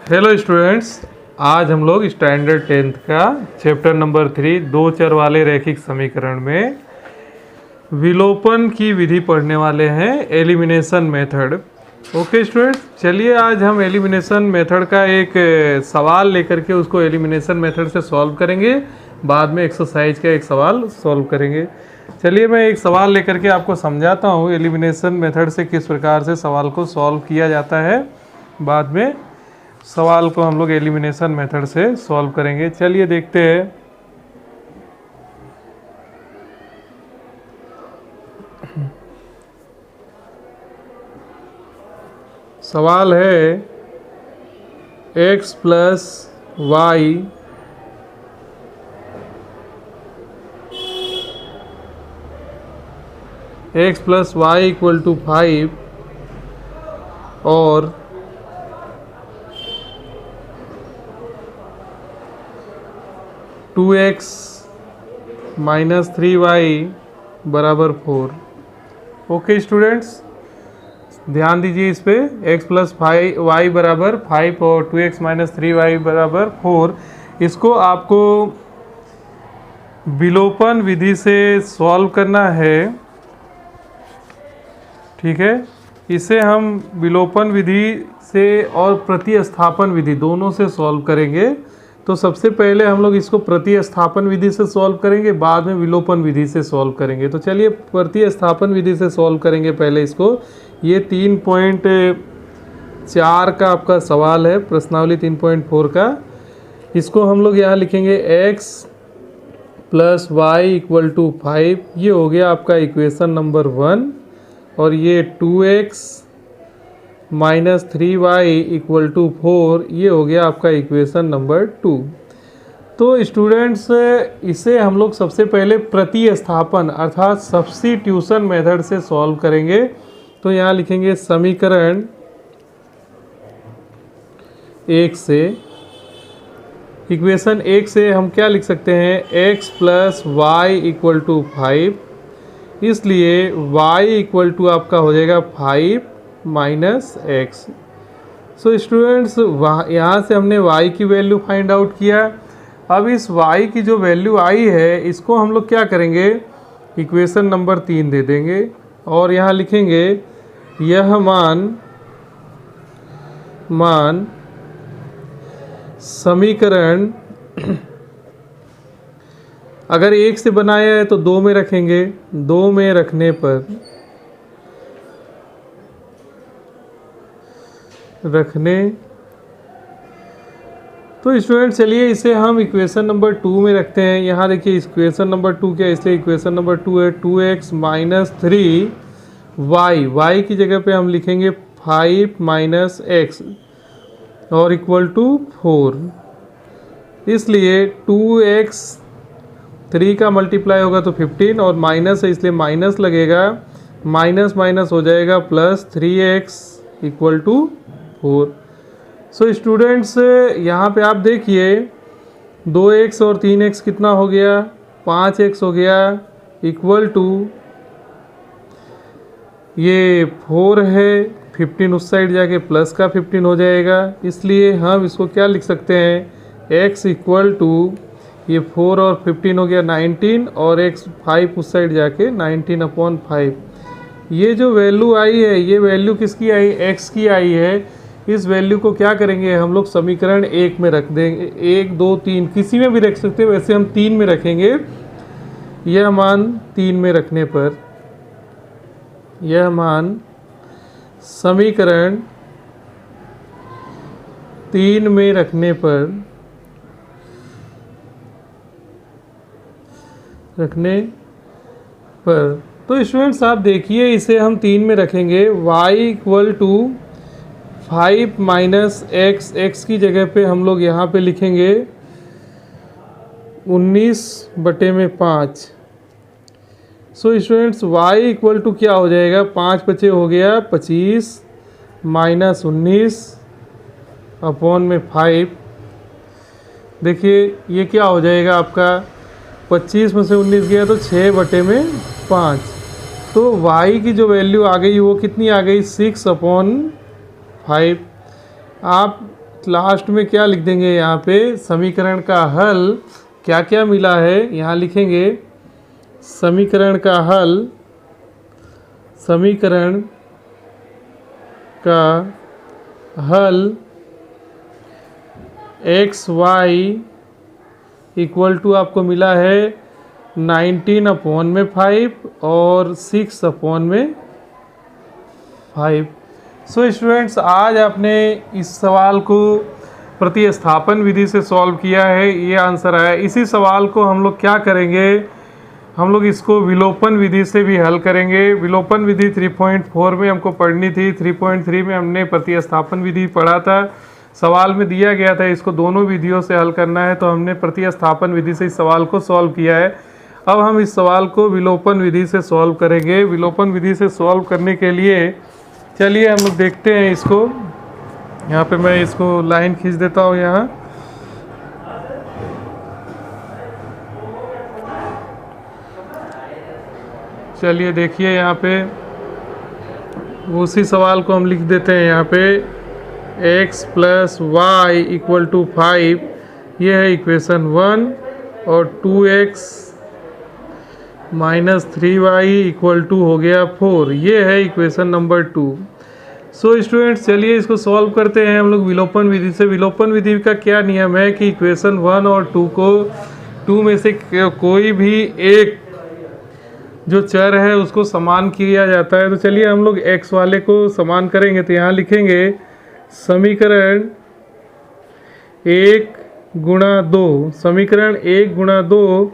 Hello students, आज हम लोग स्टैंडर्ड 10th का चैप्टर नंबर 3 दो चर वाले रैखिक समीकरण में विलोपन की विधि पढ़ने वाले हैं, एलिमिनेशन मेथड। ओके स्टूडेंट्स, चलिए आज हम एलिमिनेशन मेथड का एक सवाल लेकर के उसको एलिमिनेशन मेथड से सॉल्व करेंगे। बाद में एक्सरसाइज का एक सवाल सॉल्व करेंगे। चलिए मैं एक सवाल लेकर के आपको समझाता हूँ एलिमिनेशन मेथड से किस प्रकार से सवाल को सॉल्व किया जाता है। बाद में सवाल को हम लोग एलिमिनेशन मेथड से सॉल्व करेंगे। चलिए देखते हैं। सवाल है x plus y equal to 5 और 2x माइनस 3y बराबर 4। ओके स्टूडेंट्स, ध्यान दीजिए इस पे। x प्लस वाई बराबर 5 और 2x माइनस 3y बराबर 4, इसको आपको विलोपन विधि से सॉल्व करना है। ठीक है, इसे हम विलोपन विधि से और प्रतिस्थापन विधि दोनों से सॉल्व करेंगे। तो सबसे पहले हम लोग इसको प्रतिस्थापन विधि से सॉल्व करेंगे, बाद में विलोपन विधि से सॉल्व करेंगे। तो चलिए प्रतिस्थापन विधि से सॉल्व करेंगे पहले इसको। ये 3.4 का आपका सवाल है, प्रश्नावली 3.4 का। इसको हम लोग यहाँ लिखेंगे x plus y equal to 5, ये हो गया आपका इक्वेशन नंबर 1। और ये 2x minus 3y equal to 4, ये हो गया आपका इक्वेशन नंबर 2। तो स्टूडेंट्स, इसे हम लोग सबसे पहले प्रतिस्थापन अर्थात सब्स्टिट्यूशन मेथड से सॉल्व करेंगे। तो यहाँ लिखेंगे समीकरण 1 से, इक्वेशन 1 से हम क्या लिख सकते हैं, x plus y equal to 5, इसलिए y इक्वल टू आपका हो जाएगा 5 माइनस एक्स। सो स्टूडेंट्स, यहाँ से हमने y की वैल्यू फाइंड आउट किया। अब इस y की जो वैल्यू आई है, इसको हम लोग क्या करेंगे, इक्वेशन नंबर 3 दे देंगे और यहाँ लिखेंगे यह मान समीकरण अगर 1 से बनाया है तो 2 में रखेंगे, 2 में रखने पर तो स्टूडेंट चलिए इसे हम इक्वेशन नंबर 2 में रखते हैं। यहाँ देखिए इक्वेशन नंबर 2 क्या है, इसलिए इक्वेशन नंबर 2 है 2x माइनस 3y, y की जगह पे हम लिखेंगे 5 माइनस एक्स और इक्वल टू 4। इसलिए 2x 3 का मल्टीप्लाई होगा तो 15 और माइनस है इसलिए माइनस लगेगा, माइनस माइनस हो जाएगा plus 3x equal to 4। So students, यहाँ पे आप देखिए 2x और 3x कितना हो गया, 5x हो गया, इक्वल टू ये 4 है, 15 उस साइड जाके प्लस का 15 हो जाएगा। इसलिए हम इसको क्या लिख सकते हैं, x इक्वल टू ये 4 और 15 हो गया 19 और x 5 उस साइड जाके 19/5। ये जो वैल्यू आई है, ये वैल्यू किसकी आई, x की आई है। इस वैल्यू को क्या करेंगे हम लोग, समीकरण 1 में रख देंगे। 1 2 3 किसी में भी रख सकते हैं, वैसे हम 3 में रखेंगे। यह मान 3 में रखने पर, यह मान समीकरण 3 में रखने पर तो स्टूडेंट्स आप देखिए इसे हम 3 में रखेंगे। y equal to 5 minus x, x की जगह पे हम लोग यहाँ पे लिखेंगे 19/5। So students y equal to क्या हो जाएगा, 5 बचे हो गया 25 माइनस 19/5। देखिए ये क्या हो जाएगा आपका, 25 में से 19 गया तो 6/5। तो y की जो वैल्यू आ गई वो कितनी आ गई, 6/5। आप लास्ट में क्या लिख देंगे यहाँ पे, समीकरण का हल क्या क्या मिला है यहाँ लिखेंगे। समीकरण का हल, समीकरण का हल एक्स वाई इक्वल टू आपको मिला है 19/5 और 6/5। सो स्टूडेंट्स, आज आपने इस सवाल को प्रतिस्थापन विधि से सॉल्व किया है, ये आंसर आया। इसी सवाल को हम लोग क्या करेंगे, हम लोग इसको विलोपन विधि से भी हल करेंगे। विलोपन विधि 3.4 में हमको पढ़नी थी, 3.3 में हमने प्रतिस्थापन विधि पढ़ा था। सवाल में दिया गया था इसको दोनों विधियों से हल करना है, तो हमने प्रतिस्थापन विधि से इस सवाल को सॉल्व किया है। अब हम इस सवाल को विलोपन विधि से सॉल्व करेंगे। विलोपन विधि से सॉल्व करने के लिए चलिए हम लोग देखते हैं इसको। यहाँ पे मैं इसको लाइन खींच देता हूँ यहाँ। चलिए देखिए यहाँ पे उसी सवाल को हम लिख देते हैं यहाँ पे x + y = 5, ये है इक्वेशन 1, और 2x - 3y = हो गया 4, ये है इक्वेशन नंबर 2। सो स्टूडेंट्स, चलिए इसको सॉल्व करते हैं हम लोग विलोपन विधि से। विलोपन विधि का क्या नियम है कि इक्वेशन 1 और 2 को 2 में से कोई भी एक जो चर है उसको समान किया जाता है। तो चलिए हम लोग x वाले को समान करेंगे, तो यहाँ लिखेंगे समीकरण 1 × 2, समीकरण 1 × 2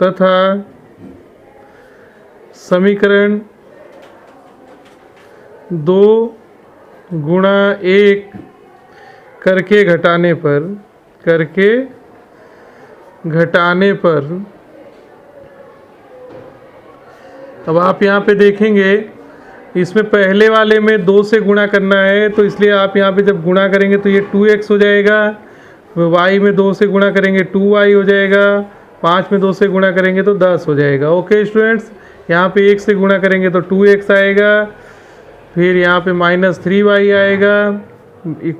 तथा समीकरण 2 × 1 करके घटाने पर अब आप यहाँ पे देखेंगे इसमें पहले वाले में 2 से गुणा करना है, तो इसलिए आप यहाँ पे जब गुणा करेंगे तो ये 2x हो जाएगा, y में 2 से गुणा करेंगे 2y हो जाएगा, 5 में 2 से गुणा करेंगे तो 10 हो जाएगा। ओके स्टूडेंट्स, यहाँ पे 1 से गुणा करेंगे तो 2x आएगा, फिर यहाँ पे -3y आएगा =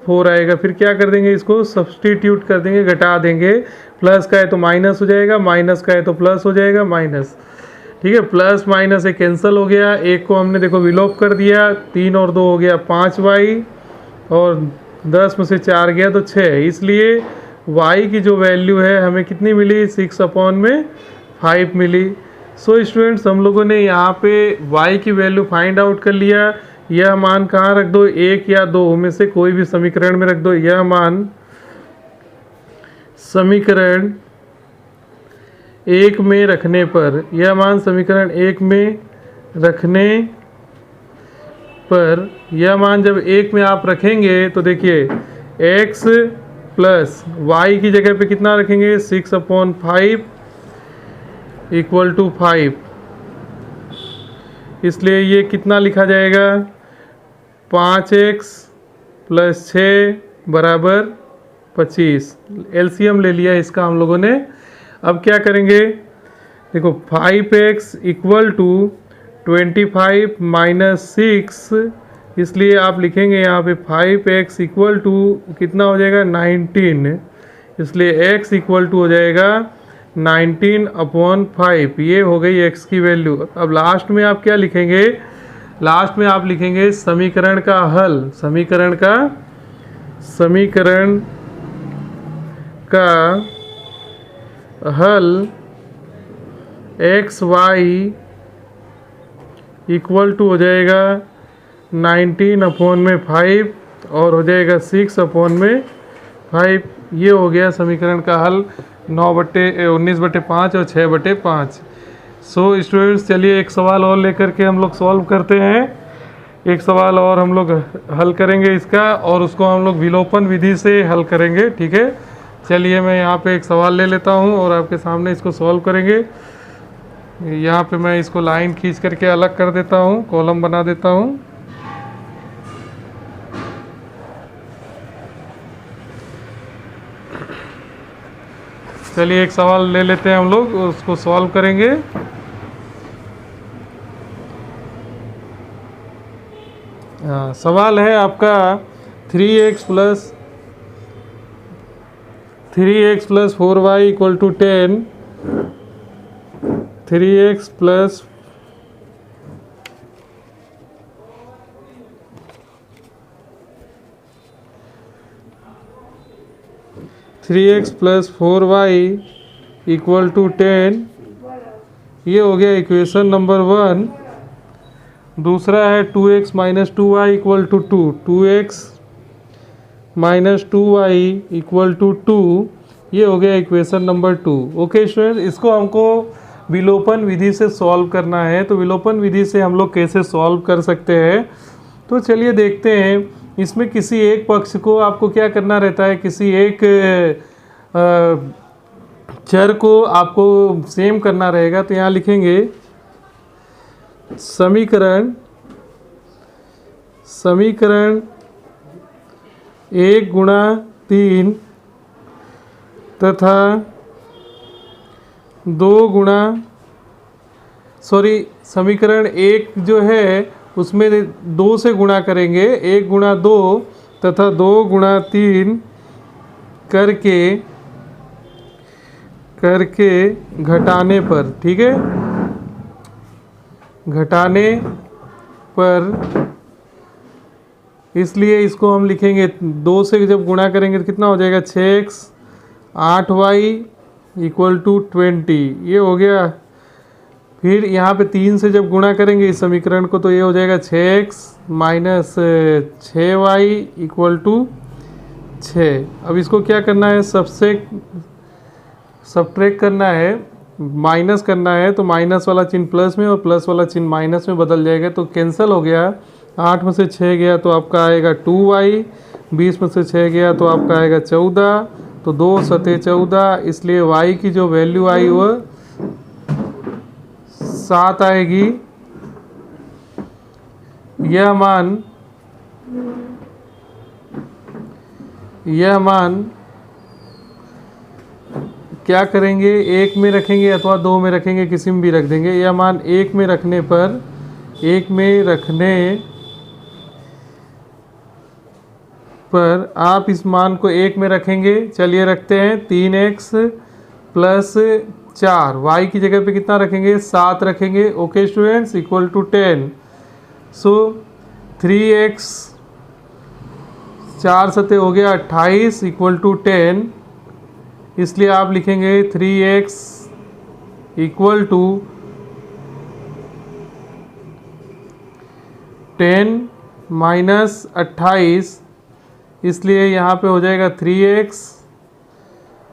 4 आएगा। फिर क्या कर देंगे, इसको सब्सटीट्यूट कर देंगे, घटा देंगे। प्लस का है तो माइनस हो जाएगा, माइनस का है तो प्लस हो जाएगा, माइनस। ठीक है, प्लस माइनस एक कैंसिल हो गया, एक को हमने देखो विलोप कर दिया, 3 और 2 हो गया 5y, और 10 में से 4 गया तो 6। इसलिए y की जो वैल्यू है हमें कितनी मिली, 6/5 मिली। सो स्टूडेंट्स, हम लोगों ने यहाँ पे y की वैल्यू फाइंड आउट कर लिया। यह मान कहाँ रख दो, 1 या 2 में से कोई भी समीकरण में रख दो। यह मान समीकरण 1 में रखने पर, यह मान समीकरण 1 में रखने पर, यह मान जब 1 में आप रखेंगे तो देखिए x + y की जगह पे कितना रखेंगे, 6/5 = 5। इसलिए ये कितना लिखा जाएगा, 5x + 6 = 25। एलसीएम ले लिया इसका हम लोगों ने। अब क्या करेंगे, देखो 5x = 25 - 6, इसलिए आप लिखेंगे यहाँ पे 5x = कितना हो जाएगा, 19, इसलिए x = हो जाएगा 19/5। ये हो गई x की वैल्यू। अब लास्ट में आप क्या लिखेंगे, लास्ट में आप लिखेंगे समीकरण का हल, समीकरण का हल x y = हो जाएगा 19/5 और हो जाएगा 6/5। ये हो गया समीकरण का हल 19/5 और 6/5। सो स्टूडेंट्स, चलिए एक सवाल और लेकर के हम लोग सॉल्व करते हैं। एक सवाल और हम लोग हल करेंगे इसका, और उसको हम लोग विलोपन विधि से हल करेंगे। ठीक है, चलिए मैं यहाँ पे एक सवाल ले लेता हूँ और आपके सामने इसको सॉल्व करेंगे। यहाँ पे मैं इसको लाइन खींच करके अलग कर देता हूँ, कॉलम बना देता हूँ। चलिए एक सवाल ले लेते हैं हम लोग, उसको सॉल्व करेंगे। सवाल है आपका 3x + 3x plus 4y equal to 10, 3x plus 4y equal to 10, ये हो गया इक्वेशन नंबर 1। दूसरा है 2x minus 2y equal to 2, 2x minus 2y equal to 2, ये हो गया इक्वेशन नंबर 2। ओके स्टूडेंट, इसको हमको विलोपन विधि से सॉल्व करना है। तो विलोपन विधि से हम लोग कैसे सॉल्व कर सकते हैं, तो चलिए देखते हैं। इसमें किसी एक पक्ष को आपको क्या करना रहता है, किसी एक चर को आपको सेम करना रहेगा। तो यहाँ लिखेंगे समीकरण 1 गुणा 3 तथा 2 गुणा समीकरण 1 जो है उसमें 2 से गुणा करेंगे, 1 गुणा 2 तथा 2 गुणा 3 करके घटाने पर, ठीक है, घटाने पर, इसलिए इसको हम लिखेंगे 2 से जब गुणा करेंगे तो कितना हो जाएगा 6x, 8y इक्वल टू 20, ये हो गया। फिर यहाँ पे 3 से जब गुणा करेंगे इस समीकरण को तो ये हो जाएगा 6x minus 6y equal to 6। अब इसको क्या करना है, सब्ट्रैक्ट करना है, माइनस करना है। तो माइनस वाला चिन्ह प्लस में और प्लस वाला चिन्ह माइनस में बदल जाएगा, तो कैंसिल हो गया। 8 में से 6 गया तो आपका आएगा 2y, 20 में से 6 गया तो आपका आएगा 14, तो 2 सते 14, इसलिए y की जो वैल्यू आई वो 7 आएगी। यह मान क्या करेंगे, 1 में रखेंगे अथवा 2 में रखेंगे, किसी में भी रख देंगे। यह मान 1 में रखने पर आप इस मान को 1 में रखेंगे। चलिए रखते हैं 3x प्लस 4, y की जगह पे कितना रखेंगे, 7 रखेंगे। Okay students, equal to 10। So 3x 4 सते हो गया 28 इक्वल टू 10, इसलिए आप लिखेंगे 3x इक्वल टू 10 माइनस 28, इसलिए यहाँ पे हो जाएगा 3x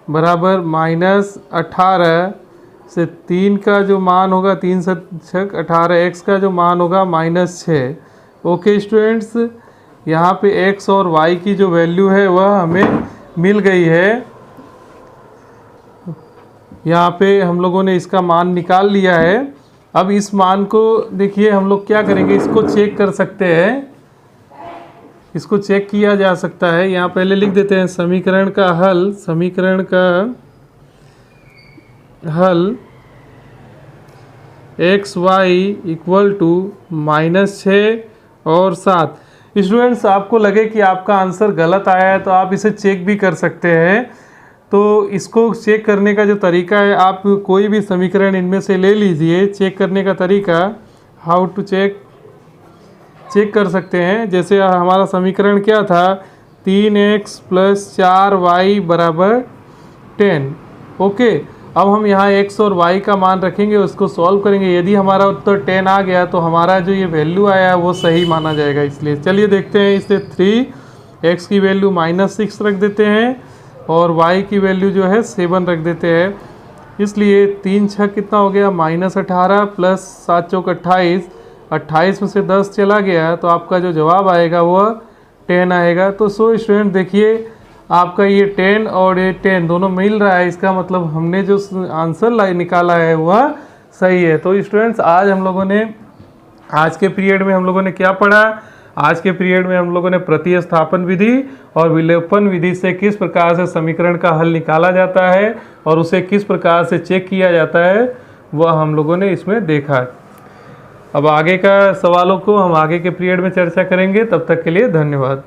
बराबर माइनस 18 से 3 का जो मान होगा 3 से 6 18, x का जो मान होगा माइनस 6। ओके स्टूडेंट्स, यहाँ पे x और y की जो वैल्यू है वह हमें मिल गई है। यहाँ पे हम लोगों ने इसका मान निकाल लिया है। अब इस मान को देखिए हम लोग क्या करेंगे, इसको चेक कर सकते हैं, इसको चेक किया जा सकता है। यहाँ पहले लिख देते हैं समीकरण का हल एक्स वाई इक्वल टू -6 और 7। स्टूडेंट्स, आपको लगे कि आपका आंसर गलत आया है तो आप इसे चेक भी कर सकते हैं। तो इसको चेक करने का जो तरीका है, आप कोई भी समीकरण इनमें से ले लीजिए। चेक करने का तरीका, हाउ टू चेक कर सकते हैं। जैसे हमारा समीकरण क्या था, 3x प्लस 4y बराबर 10। ओके, अब हम यहाँ x और y का मान रखेंगे, उसको सॉल्व करेंगे। यदि हमारा उत्तर 10 आ गया तो हमारा जो ये वैल्यू आया है वो सही माना जाएगा। इसलिए चलिए देखते हैं, इससे 3x की वैल्यू -6 रख देते हैं और y की वैल्यू जो है 7 रख देते हैं। इसलिए 3 छः कितना हो गया, -18 प्लस 7 चौक 28, 28 में से 10 चला गया तो आपका जो जवाब आएगा वह 10 आएगा। तो सो स्टूडेंट देखिए, आपका ये 10 और ये 10 दोनों मिल रहा है, इसका मतलब हमने जो आंसर निकाला है वह सही है। तो स्टूडेंट्स, आज के पीरियड में हम लोगों ने क्या पढ़ा, आज के पीरियड में हम लोगों ने प्रतिस्थापन विधि और विलोपन विधि से किस प्रकार से समीकरण का हल निकाला जाता है और उसे किस प्रकार से चेक किया जाता है वह हम लोगों ने इसमें देखा। अब आगे का सवालों को हम आगे के पीरियड में चर्चा करेंगे। तब तक के लिए धन्यवाद।